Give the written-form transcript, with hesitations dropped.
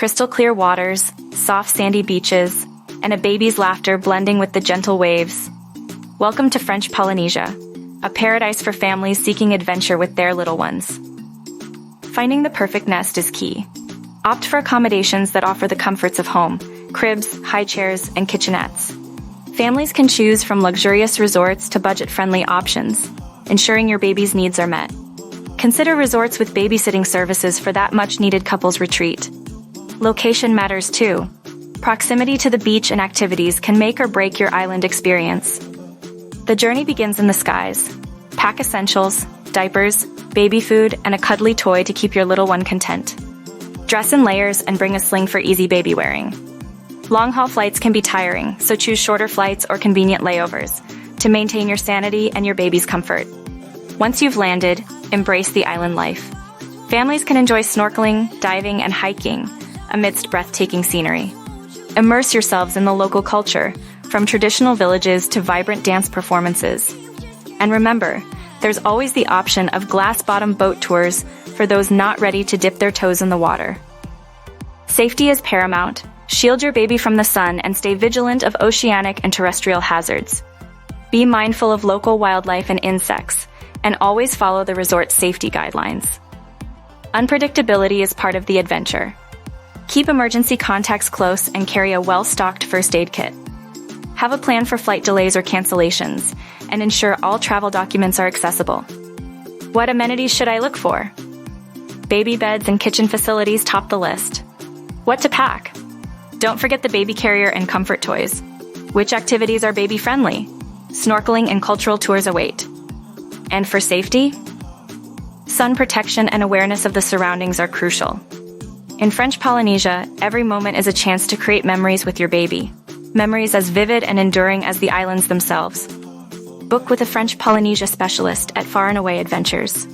crystal clear waters, soft sandy beaches, and a baby's laughter blending with the gentle waves. Welcome to French Polynesia, a paradise for families seeking adventure with their little ones. Finding the perfect nest is key. Opt for accommodations that offer the comforts of home: cribs, high chairs, and kitchenettes. Families can choose from luxurious resorts to budget-friendly options, ensuring your baby's needs are met. Consider resorts with babysitting services for that much-needed couples retreat. Location matters too. Proximity to the beach and activities can make or break your island experience. The journey begins in the skies. Pack essentials, diapers, baby food, and a cuddly toy to keep your little one content. Dress in layers and bring a sling for easy baby wearing. Long-haul flights can be tiring, so choose shorter flights or convenient layovers to maintain your sanity and your baby's comfort. Once you've landed, embrace the island life. Families can enjoy snorkeling, diving, and hiking amidst breathtaking scenery. Immerse yourselves in the local culture, from traditional villages to vibrant dance performances. And remember, there's always the option of glass-bottom boat tours for those not ready to dip their toes in the water. Safety is paramount. Shield your baby from the sun and stay vigilant of oceanic and terrestrial hazards. Be mindful of local wildlife and insects, and always follow the resort's safety guidelines. Unpredictability is part of the adventure. Keep emergency contacts close and carry a well-stocked first aid kit. Have a plan for flight delays or cancellations, and ensure all travel documents are accessible. What amenities should I look for? Baby beds and kitchen facilities top the list. What to pack? Don't forget the baby carrier and comfort toys. Which activities are baby-friendly? Snorkeling and cultural tours await. And for safety? Sun protection and awareness of the surroundings are crucial. In French Polynesia, every moment is a chance to create memories with your baby. Memories as vivid and enduring as the islands themselves. Book with a French Polynesia specialist at Far and Away Adventures.